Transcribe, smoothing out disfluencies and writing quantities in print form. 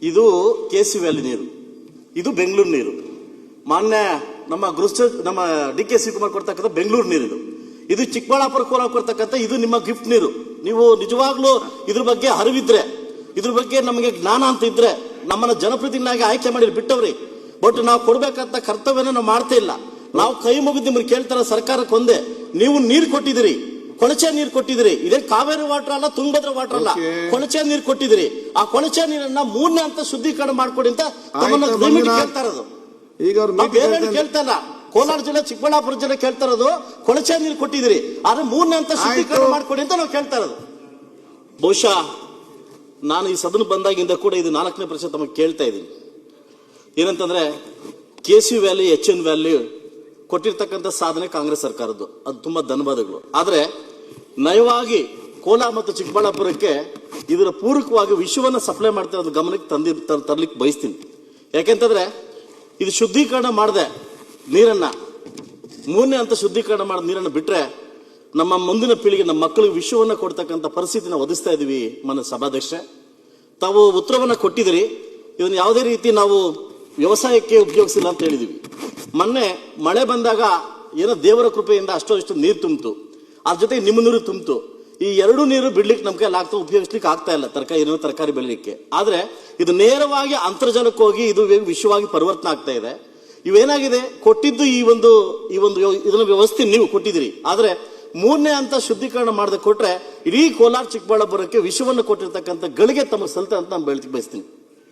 ಇದು KC valley ನೀರು, ಇದು ಬೆಂಗಳೂರು ನೀರು. ಮಾನ್ಯ ನಮ್ಮ ನಮ್ಮ DK ಶಿವಕುಮಾರ್ ಕೊಡ್ತಕ್ಕಂಥ ಬೆಂಗಳೂರು ನೀರು ಇದು ಚಿಕ್ಕಬಳ್ಳಾಪುರ ಕೋಲಾರ ಕೊಡ್ತಕ್ಕಂಥ ಇದು ನಿಮ್ಮ ಗಿಫ್ಟ್ ನೀರು. ನೀವು ನಿಜವಾಗ್ಲೂ ಇದ್ರ ಬಗ್ಗೆ ಅರಿವಿದ್ರೆ, ಇದ್ರ ಬಗ್ಗೆ ನಮಗೆ ಜ್ಞಾನ ಅಂತ ಇದ್ರೆ ನಮ್ಮನ್ನ ಜನಪ್ರತಿನಿಧಿಯಾಗಿ ಆಯ್ಕೆ ಮಾಡಿ ಬಿಟ್ಟವ್ರಿ. ಬಟ್ ನಾವು ಕೊಡ್ಬೇಕಂತ ಕರ್ತವ್ಯನ ನಾವು ಮಾಡ್ತಾ ಇಲ್ಲ. ನಾವು ಕೈ ಮುಗಿದು ನಿಮ್ಗೆ ಕೇಳ್ತಾರ ಸರ್ಕಾರಕ್ಕೆ ಒಂದೇ, ನೀವು ನೀರು ಕೊಟ್ಟಿದ್ದೀರಿ, ಕೊಳಚೆ ನೀರು ಕೊಟ್ಟಿದ್ದೀರಿ. ಇದೇ ಕಾವೇರಿ ವಾಟರ್ ಅಲ್ಲ, ತುಂಗಭದ್ರಾ ವಾಟರ್ ಅಲ್ಲ, ಕೊಳಚೆ ನೀರು ಕೊಟ್ಟಿದ್ದೀರಿ. ಆ ಕೊಳಚೆ ನೀರನ್ನ 3ನೇ ಹಂತ ಶುದ್ಧೀಕರಣ ಮಾಡ್ಕೊಡಿ ಅಂತ ತಮ್ಮನ್ನ ಕೇಳ್ತಾ ಇರೋದು. ಈಗ ಬೇರೆ ಕೇಳ್ತಾ ಇಲ್ಲ. ಕೋಲಾರ ಜಿಲ್ಲೆ, ಚಿಕ್ಕಬಳ್ಳಾಪುರ ಜಿಲ್ಲೆ ಕೇಳ್ತಾ ಇರೋದು ಕೊಳಚೆ ನೀರು ಕೊಟ್ಟಿದ್ದೀರಿ, ಆದ್ರೆ 3ನೇ ಹಂತ ಶುದ್ಧೀಕರಣ ಮಾಡ್ಕೊಡಿ ಅಂತ ನಾವು ಕೇಳ್ತಾ ಇರೋದು. ಬಹುಶಃ ನಾನು ಈ ಸದನ ಬಂದಾಗಿಂದ ಕೂಡ ಇದು 4ನೇ ಪ್ರಶ್ನೆ ತಮಗೆ ಕೇಳ್ತಾ ಇದ್ದೀನಿ. ಏನಂತಂದ್ರೆ KC ವ್ಯಾಲಿ, HN ವ್ಯಾಲಿ ಕೊಟ್ಟಿರ್ತಕ್ಕಂಥ ಸಾಧನೆ ಕಾಂಗ್ರೆಸ್ ಸರ್ಕಾರದ್ದು, ಅದು ತುಂಬಾ ಧನ್ಯವಾದಗಳು. ಆದ್ರೆ ನಯವಾಗಿ ಕೋಲಾರ ಮತ್ತು ಚಿಕ್ಕಬಳ್ಳಾಪುರಕ್ಕೆ ಇದರ ಪೂರಕವಾಗಿ ವಿಷಯವನ್ನ ಸಪ್ಲೈ ಮಾಡ್ತಾ ಇರೋದು ಗಮನಕ್ಕೆ ತರ್ಲಿಕ್ಕೆ ಬಯಸ್ತೀನಿ. ಯಾಕೆಂತಂದ್ರೆ ಇದು ಶುದ್ಧೀಕರಣ ಮಾಡದೆ ನೀರನ್ನ, 3ನೇ ಹಂತ ಶುದ್ಧೀಕರಣ ಮಾಡಿದ ನೀರನ್ನು ಬಿಟ್ರೆ ನಮ್ಮ ಮುಂದಿನ ಪೀಳಿಗೆ, ನಮ್ಮ ಮಕ್ಕಳಿಗೆ ವಿಷಯವನ್ನ ಕೊಡ್ತಕ್ಕಂಥ ಪರಿಸ್ಥಿತಿನ ಒದಗಿಸ್ತಾ ಇದೀವಿ. ಮನ ಸಭಾಧ್ಯಕ್ಷ, ತಾವು ಉತ್ತರವನ್ನ ಕೊಟ್ಟಿದ್ದೀರಿ. ಇದನ್ನು ಯಾವುದೇ ರೀತಿ ನಾವು ವ್ಯವಸಾಯಕ್ಕೆ ಉಪಯೋಗಿಸಿಲ್ಲ ಅಂತ ಹೇಳಿದೀವಿ. ಮೊನ್ನೆ ಮಳೆ ಬಂದಾಗ ಏನೋ ದೇವರ ಕೃಪೆಯಿಂದ ಅಷ್ಟೋ ಇಷ್ಟು ನೀರು ತುಂಬಿತು, ಅದ್ರ ಜೊತೆ ನಿಮ್ಮ ನೀರು ತುಂಬಿತು. ಈ 2 ನೀರು ಬಿಡ್ಲಿಕ್ಕೆ ನಮ್ಗೆ ಆಗ್ತಾ ಉಪಯೋಗಿಸ್ಲಿಕ್ಕೆ ಆಗ್ತಾ ಇಲ್ಲ ತರಕಾರಿ ಬೆಳಿಲಿಕ್ಕೆ. ಆದ್ರೆ ಇದು ನೇರವಾಗಿ ಅಂತರ್ಜಲಕ್ಕೆ ಹೋಗಿ ಇದು ವಿಶ್ವವಾಗಿ ಪರಿವರ್ತನೆ ಆಗ್ತಾ ಇದೆ. ಇವೇನಾಗಿದೆ, ಕೊಟ್ಟಿದ್ದು ಈ ಒಂದು ಇದನ್ನ ವ್ಯವಸ್ಥೆ ನೀವು ಕೊಟ್ಟಿದ್ದೀರಿ. ಆದ್ರೆ 3ನೇ ಹಂತ ಶುದ್ಧೀಕರಣ ಮಾಡದೆ ಕೊಟ್ರೆ ಇಡೀ ಕೋಲಾರ ಚಿಕ್ಕಬಳ್ಳಾಪುರಕ್ಕೆ ವಿಷವನ್ನು ಕೊಟ್ಟಿರ್ತಕ್ಕಂಥ ಗಳಿಗೆ ತಮಗೆ ಸಲ್ತ ಅಂತ ನಾನು ಬಯಸ್ತೀನಿ.